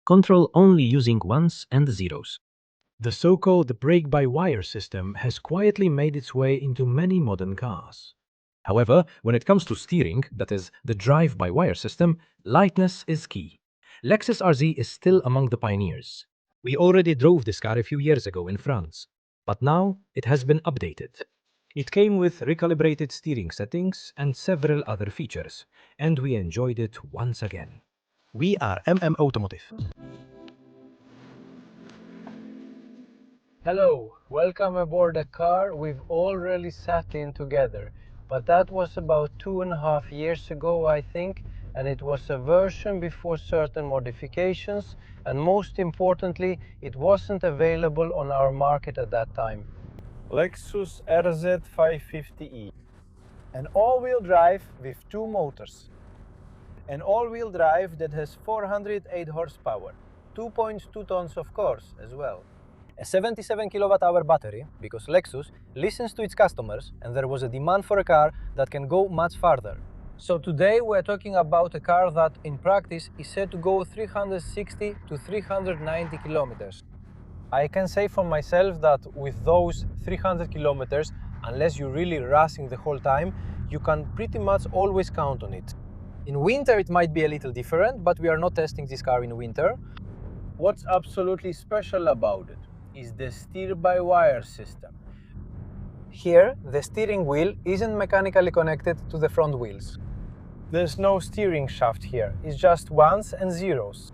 control only using ones and zeros. The so-called brake-by-wire system has quietly made its way into many modern cars. However, when it comes to steering, that is, the drive-by-wire system, lightness is key. Lexus RZ is still among the pioneers. We already drove this car a few years ago in France, but now it has been updated. It came with recalibrated steering settings and several other features, and we enjoyed it once again. We are Automotive. Hello, welcome aboard a car we've all really sat in together, but that was about 2.5 years ago, I think, and it was a version before certain modifications, and most importantly, it wasn't available on our market at that time. Lexus RZ 550e. An all-wheel drive with two motors. An all-wheel drive that has 408 horsepower, 2.2 tons of course as well. A 77 kWh battery, because Lexus listens to its customers and there was a demand for a car that can go much farther. So today we're talking about a car that in practice is said to go 360 to 390 kilometers. I can say for myself that with those 300 kilometers, unless you're really racing the whole time, you can pretty much always count on it. In winter it might be a little different, but we are not testing this car in winter. What's absolutely special about it is the steer-by-wire system. Here, the steering wheel isn't mechanically connected to the front wheels. There's no steering shaft here, it's just ones and zeros.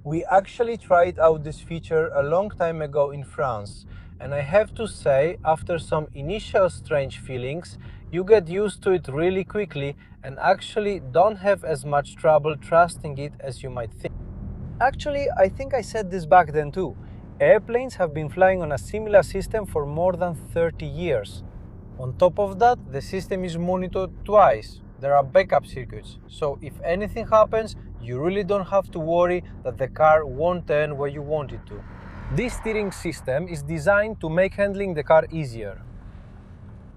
We actually tried out this feature a long time ago in France, and I have to say, after some initial strange feelings, you get used to it really quickly and actually don't have as much trouble trusting it as you might think. Actually, I think I said this back then too. Airplanes have been flying on a similar system for more than 30 years. On top of that, the system is monitored twice. There are backup circuits, so if anything happens, you really don't have to worry that the car won't turn where you want it to. This steering system is designed to make handling the car easier.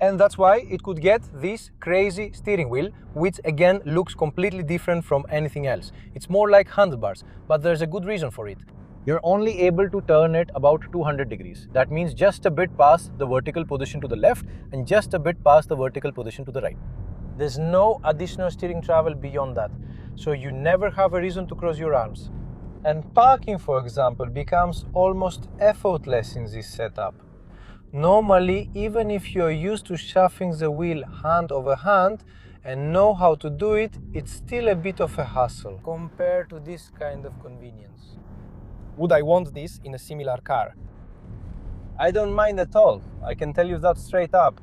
And that's why it could get this crazy steering wheel, which again looks completely different from anything else. It's more like handlebars, but there's a good reason for it. You're only able to turn it about 200 degrees. That means just a bit past the vertical position to the left and just a bit past the vertical position to the right. There's no additional steering travel beyond that, so you never have a reason to cross your arms. And parking, for example, becomes almost effortless in this setup. Normally, even if you're used to shuffling the wheel hand over hand and know how to do it, it's still a bit of a hassle compared to this kind of convenience. Would I want this in a similar car? I don't mind at all. I can tell you that straight up.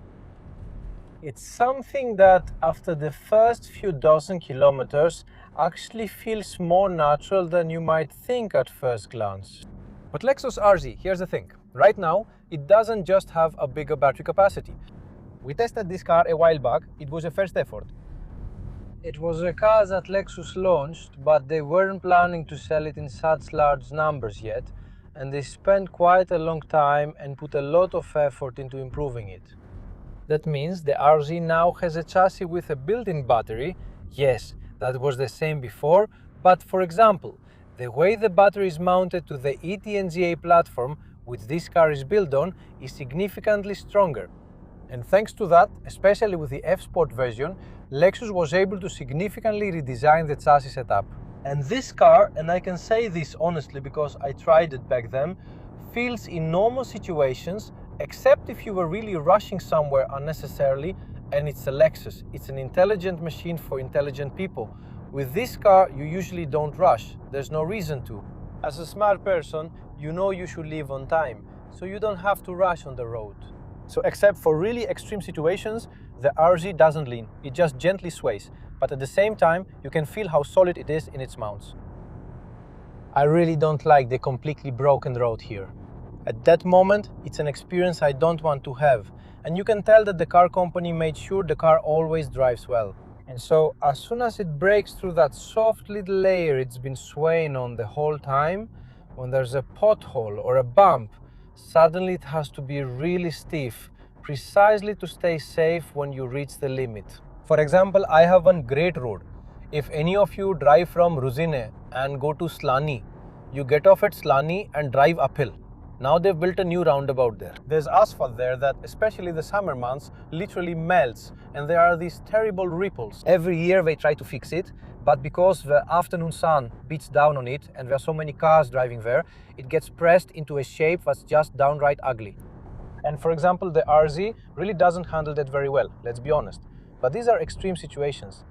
It's something that after the first few dozen kilometers actually feels more natural than you might think at first glance. But Lexus RZ, here's the thing. Right now, it doesn't just have a bigger battery capacity. We tested this car a while back. It was a first effort. It was a car that Lexus launched, but they weren't planning to sell it in such large numbers yet, and they spent quite a long time and put a lot of effort into improving it. That means the RZ now has a chassis with a built-in battery. Yes, that was the same before, but for example, the way the battery is mounted to the ETNGA platform, which this car is built on, is significantly stronger. And thanks to that, especially with the F-Sport version, Lexus was able to significantly redesign the chassis setup. And this car, and I can say this honestly because I tried it back then, feels in normal situations, except if you were really rushing somewhere unnecessarily, and it's a Lexus. It's an intelligent machine for intelligent people. With this car, you usually don't rush. There's no reason to. As a smart person, you know you should leave on time, so you don't have to rush on the road. So except for really extreme situations, the RZ doesn't lean, it just gently sways, but at the same time, you can feel how solid it is in its mounts. I really don't like the completely broken road here. At that moment, it's an experience I don't want to have, and you can tell that the car company made sure the car always drives well. And so, as soon as it breaks through that soft little layer it's been swaying on the whole time, when there's a pothole or a bump, suddenly it has to be really stiff, precisely to stay safe when you reach the limit. For example, I have one great road. If any of you drive from Ruzine and go to Slani, you get off at Slani and drive uphill. Now they've built a new roundabout there. There's asphalt there that, especially the summer months, literally melts, and there are these terrible ripples. Every year they try to fix it, but because the afternoon sun beats down on it and there are so many cars driving there, it gets pressed into a shape that's just downright ugly. And for example, the RZ really doesn't handle that very well, let's be honest. But these are extreme situations.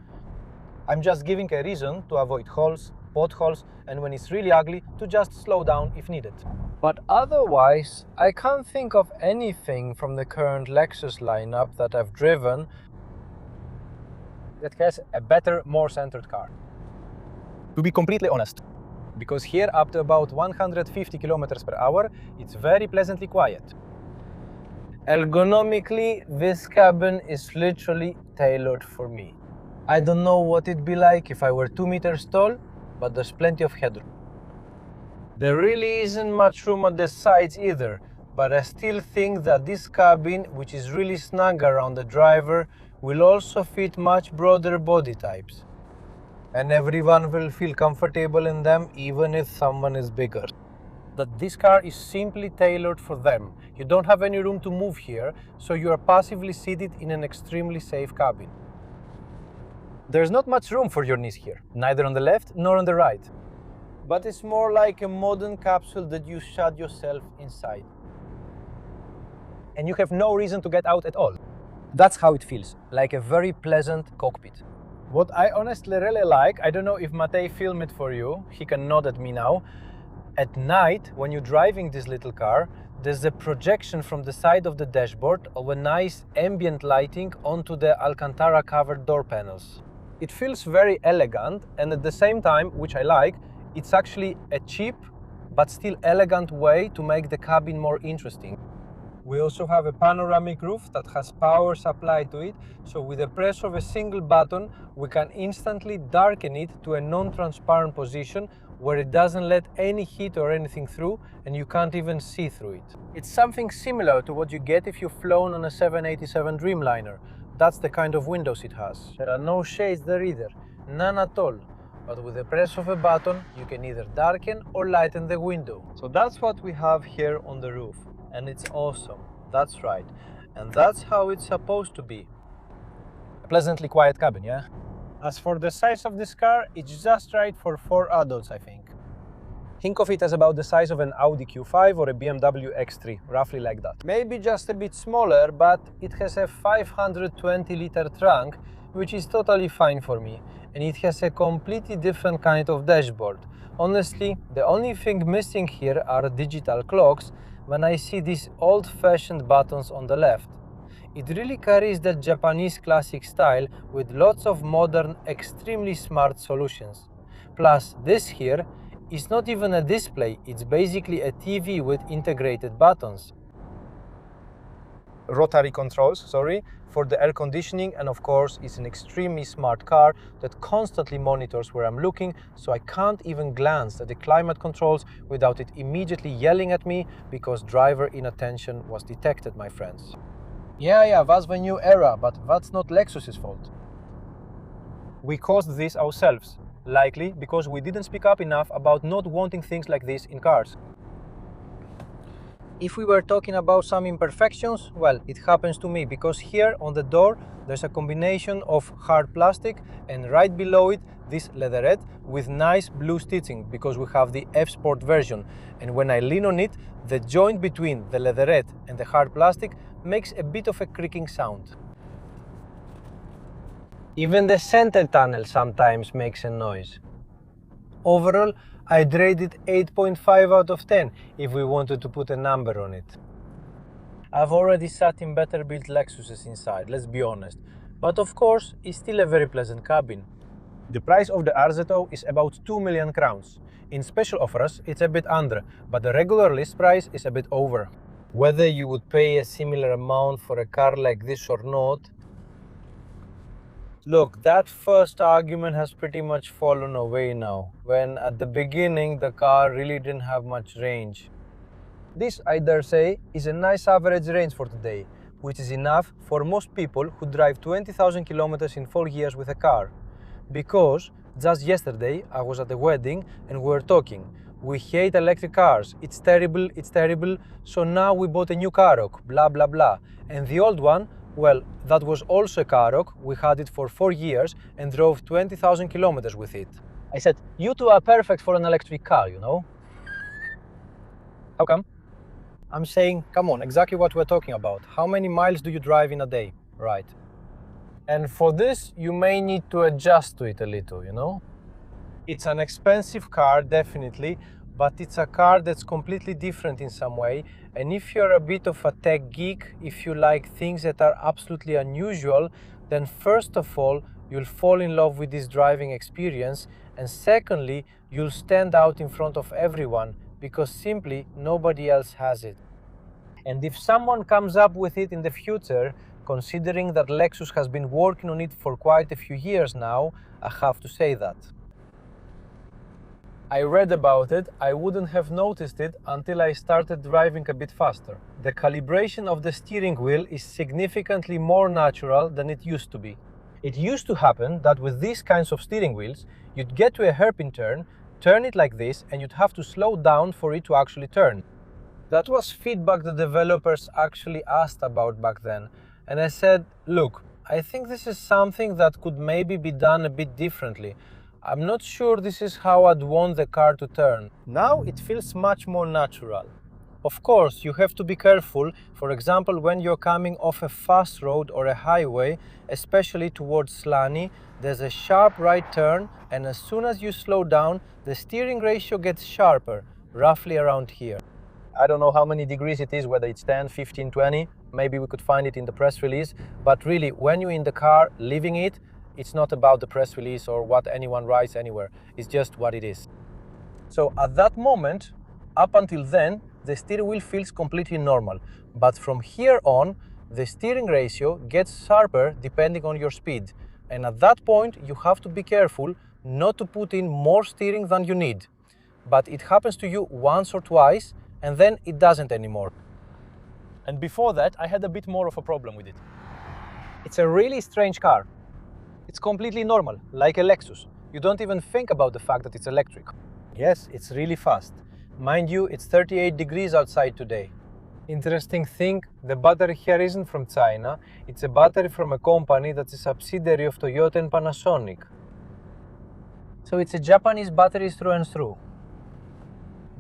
I'm just giving a reason to avoid holes, potholes, and when it's really ugly, to just slow down if needed. But otherwise, I can't think of anything from the current Lexus lineup that I've driven that has a better, more centered car. To be completely honest, because here up to about 150 kilometers per hour, it's very pleasantly quiet. Ergonomically, this cabin is literally tailored for me. I don't know what it'd be like if I were 2 meters tall, but there's plenty of headroom. There really isn't much room on the sides either, but I still think that this cabin, which is really snug around the driver, will also fit much broader body types. And everyone will feel comfortable in them, even if someone is bigger. That this car is simply tailored for them. You don't have any room to move here, so you are passively seated in an extremely safe cabin. There's not much room for your knees here, neither on the left nor on the right. But it's more like a modern capsule that you shut yourself inside. And you have no reason to get out at all. That's how it feels, like a very pleasant cockpit. What I honestly really like, I don't know if Matej filmed it for you, he can nod at me now. At night, when you're driving this little car, there's a projection from the side of the dashboard of a nice ambient lighting onto the Alcantara covered door panels. It feels very elegant, and at the same time, which I like, it's actually a cheap but still elegant way to make the cabin more interesting. We also have a panoramic roof that has power supplied to it, so with the press of a single button we can instantly darken it to a non-transparent position where it doesn't let any heat or anything through and you can't even see through it. It's something similar to what you get if you've flown on a 787 Dreamliner. That's the kind of windows it has. There are no shades there either, none at all. But with the press of a button, you can either darken or lighten the window. So that's what we have here on the roof. And it's awesome. That's right. And that's how it's supposed to be. A pleasantly quiet cabin, yeah? As for the size of this car, it's just right for 4 adults, I think. Think of it as about the size of an Audi Q5 or a BMW X3, roughly like that. Maybe just a bit smaller, but it has a 520-liter trunk, which is totally fine for me. And it has a completely different kind of dashboard. Honestly, the only thing missing here are digital clocks when I see these old-fashioned buttons on the left. It really carries that Japanese classic style with lots of modern, extremely smart solutions. Plus, this here is not even a display, it's basically a TV with integrated buttons. Rotary controls, for the air conditioning, and of course it's an extremely smart car that constantly monitors where I'm looking, so I can't even glance at the climate controls without it immediately yelling at me because driver inattention was detected, my friends. Yeah, that's the new era, but that's not Lexus's fault. We caused this ourselves, likely because we didn't speak up enough about not wanting things like this in cars. If we were talking about some imperfections, well, it happens to me because here on the door there's a combination of hard plastic and right below it this leatherette with nice blue stitching because we have the F-Sport version, and when I lean on it, the joint between the leatherette and the hard plastic makes a bit of a creaking sound. Even the center tunnel sometimes makes a noise. Overall, I'd rate it 8.5 out of 10 if we wanted to put a number on it. I've already sat in better built Lexuses inside, let's be honest, but of course it's still a very pleasant cabin. The price of the RZ is about 2 million crowns. In special offers it's a bit under, but the regular list price is a bit over. Whether you would pay a similar amount for a car like this or not, look, that first argument has pretty much fallen away now, when at the beginning the car really didn't have much range. This, I dare say, is a nice average range for today, which is enough for most people who drive 20,000 kilometers in 4 years with a car. Because just yesterday I was at a wedding and we were talking. we hate electric cars, it's terrible, so now we bought a new Karoq, blah blah blah. And the old one, well, that was also a Karoq, we had it for 4 years and drove 20,000 kilometers with it. I said, you two are perfect for an electric car, you know? How come? I'm saying, come on, exactly what we're talking about. How many miles do you drive in a day? Right. And for this, you may need to adjust to it a little, you know? It's an expensive car, definitely, but it's a car that's completely different in some way. And if you're a bit of a tech geek, if you like things that are absolutely unusual, then first of all, you'll fall in love with this driving experience. And secondly, you'll stand out in front of everyone because simply nobody else has it. And if someone comes up with it in the future, considering that Lexus has been working on it for quite a few years now, I have to say that. I read about it, I wouldn't have noticed it until I started driving a bit faster. The calibration of the steering wheel is significantly more natural than it used to be. It used to happen that with these kinds of steering wheels, you'd get to a hairpin turn, turn it like this, and you'd have to slow down for it to actually turn. That was feedback the developers actually asked about back then. And I said, look, I think this is something that could maybe be done a bit differently. I'm not sure this is how I'd want the car to turn. Now it feels much more natural. Of course, you have to be careful, for example, when you're coming off a fast road or a highway, especially towards Slani, there's a sharp right turn, and as soon as you slow down, the steering ratio gets sharper, roughly around here. I don't know how many degrees it is, whether it's 10, 15, 20, maybe we could find it in the press release, but really, when you're in the car, living it, it's not about the press release or what anyone writes anywhere, it's just what it is. So at that moment, up until then, the steering wheel feels completely normal, but from here on, the steering ratio gets sharper depending on your speed, and at that point, you have to be careful not to put in more steering than you need. But it happens to you once or twice, and then it doesn't anymore. And before that, I had a bit more of a problem with it. It's a really strange car. It's completely normal, like a Lexus. You don't even think about the fact that it's electric. Yes, it's really fast. Mind you, it's 38 degrees outside today. Interesting thing, the battery here isn't from China. It's a battery from a company that's a subsidiary of Toyota and Panasonic. So it's a Japanese battery through and through.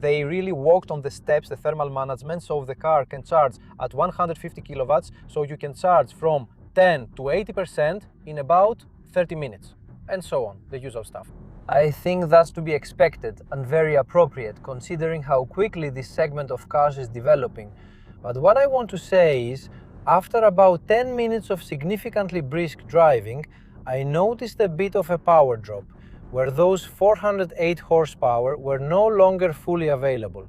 They really worked on the steps, the thermal management, so the car can charge at 150 kilowatts, so you can charge from 10 to 80% in about 30 minutes, and so on, the usual stuff. I think that's to be expected and very appropriate, considering how quickly this segment of cars is developing. But what I want to say is, after about 10 minutes of significantly brisk driving, I noticed a bit of a power drop, where those 408 horsepower were no longer fully available.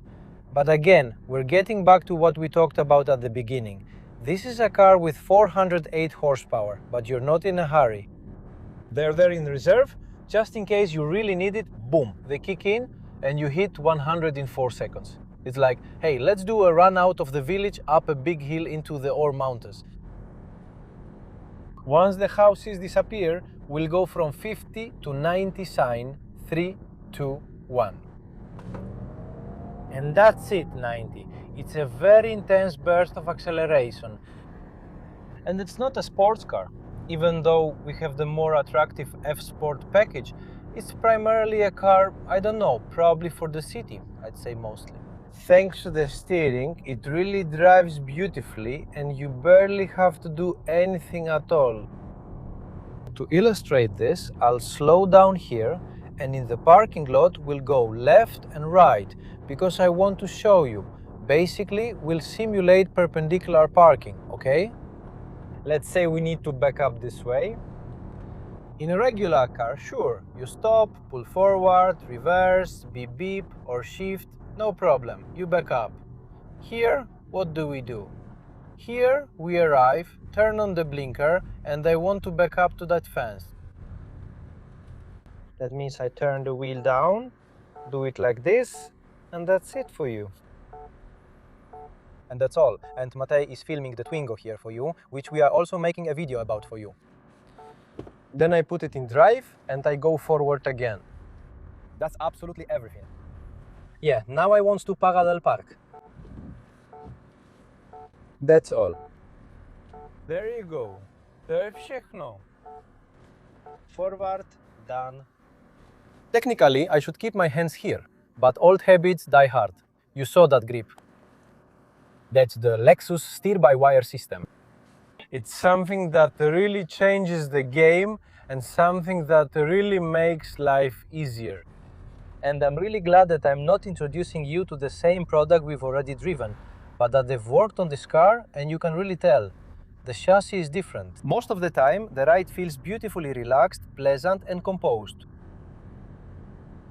But again, we're getting back to what we talked about at the beginning. This is a car with 408 horsepower, but you're not in a hurry. They're there in reserve, just in case you really need it, boom, they kick in and you hit 100 in 4 seconds. It's like, hey, let's do a run out of the village up a big hill into the Ore Mountains. Once the houses disappear, we'll go from 50 to 90 sign, 3, 2, 1. And that's it, 90. It's a very intense burst of acceleration. And it's not a sports car. Even though we have the more attractive F-Sport package, it's primarily a car, I don't know, probably for the city, I'd say mostly. Thanks to the steering, it really drives beautifully and you barely have to do anything at all. To illustrate this, I'll slow down here and in the parking lot we'll go left and right because I want to show you. Basically, we'll simulate perpendicular parking, okay? Let's say we need to back up this way. In a regular car, sure, you stop, pull forward, reverse, beep beep or shift, no problem, you back up. Here, what do? Here we arrive, turn on the blinker, and I want to back up to that fence. That means I turn the wheel down, do it like this, and that's it for you. And that's all. And Matej is filming the Twingo here for you, which we are also making a video about for you. Then I put it in drive and I go forward again. That's absolutely everything. Yeah, now I want to parallel park. That's all. There you go. To jest všechno. Forward, done. Technically, I should keep my hands here, but old habits die hard. You saw that grip. That's the Lexus steer-by-wire system. It's something that really changes the game and something that really makes life easier. And I'm really glad that I'm not introducing you to the same product we've already driven, but that they've worked on this car and you can really tell. The chassis is different. Most of the time, the ride feels beautifully relaxed, pleasant and composed.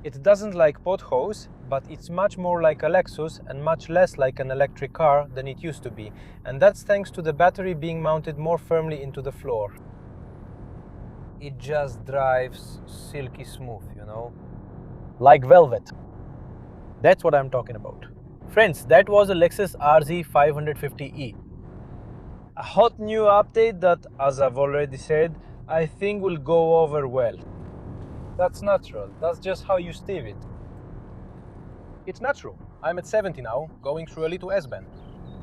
It doesn't like potholes, but it's much more like a Lexus and much less like an electric car than it used to be. And that's thanks to the battery being mounted more firmly into the floor. It just drives silky smooth, you know? Like velvet. That's what I'm talking about. Friends, that was a Lexus RZ 550e. A hot new update that, as I've already said, I think will go over well. That's natural. That's just how you steer it. It's natural. I'm at 70 now, going through a little S-bend.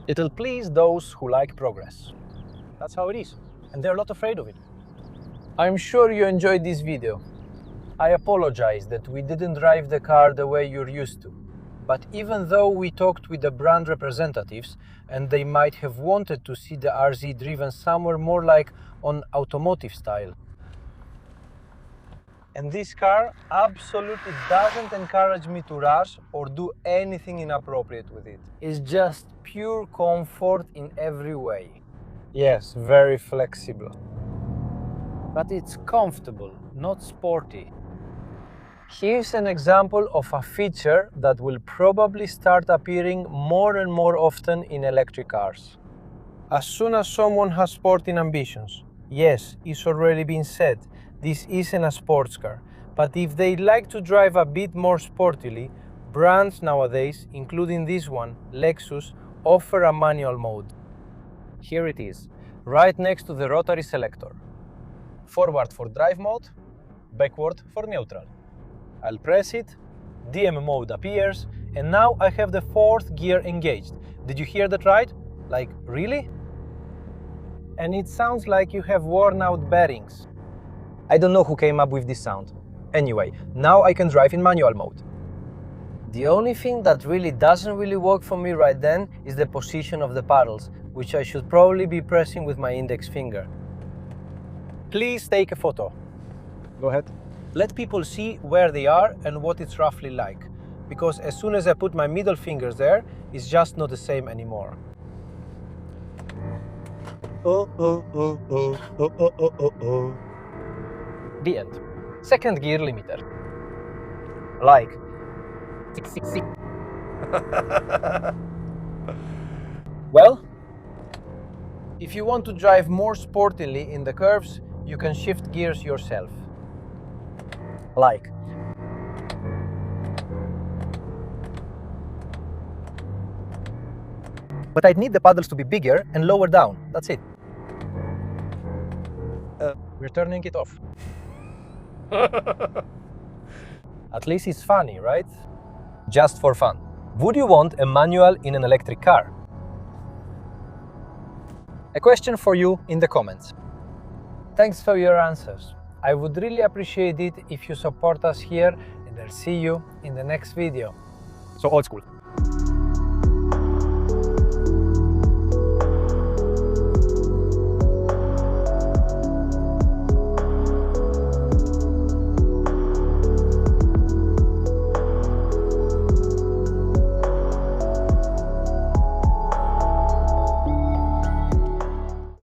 It'll please those who like progress. That's how it is. And they're not afraid of it. I'm sure you enjoyed this video. I apologize that we didn't drive the car the way you're used to. But even though we talked with the brand representatives and they might have wanted to see the RZ driven somewhere more like on automotive style, and this car absolutely doesn't encourage me to rush or do anything inappropriate with it. It's just pure comfort in every way. Yes, very flexible. But it's comfortable, not sporty. Here's an example of a feature that will probably start appearing more and more often in electric cars. As soon as someone has sporting ambitions, yes, it's already been said, this isn't a sports car, but if they like to drive a bit more sportily, brands nowadays, including this one, Lexus, offer a manual mode. Here it is, right next to the rotary selector. Forward for drive mode, backward for neutral. I'll press it, DM mode appears, and now I have the fourth gear engaged. Did you hear that right? Like, really? And it sounds like you have worn out bearings. I don't know who came up with this sound. Anyway, now I can drive in manual mode. The only thing that really doesn't work for me right then is the position of the paddles, which I should probably be pressing with my index finger. Please take a photo. Go ahead. Let people see where they are and what it's roughly like, because as soon as I put my middle fingers there, it's just not the same anymore. The end. Second gear limiter. Like. Well, if you want to drive more sportily in the curves, you can shift gears yourself. Like. But I'd need the paddles to be bigger and lower down. That's it. We're turning it off. At least it's funny, right? Just for fun. Would you want a manual in an electric car? A question for you in the comments. Thanks for your answers. I would really appreciate it if you support us here, and I'll see you in the next video. So old school.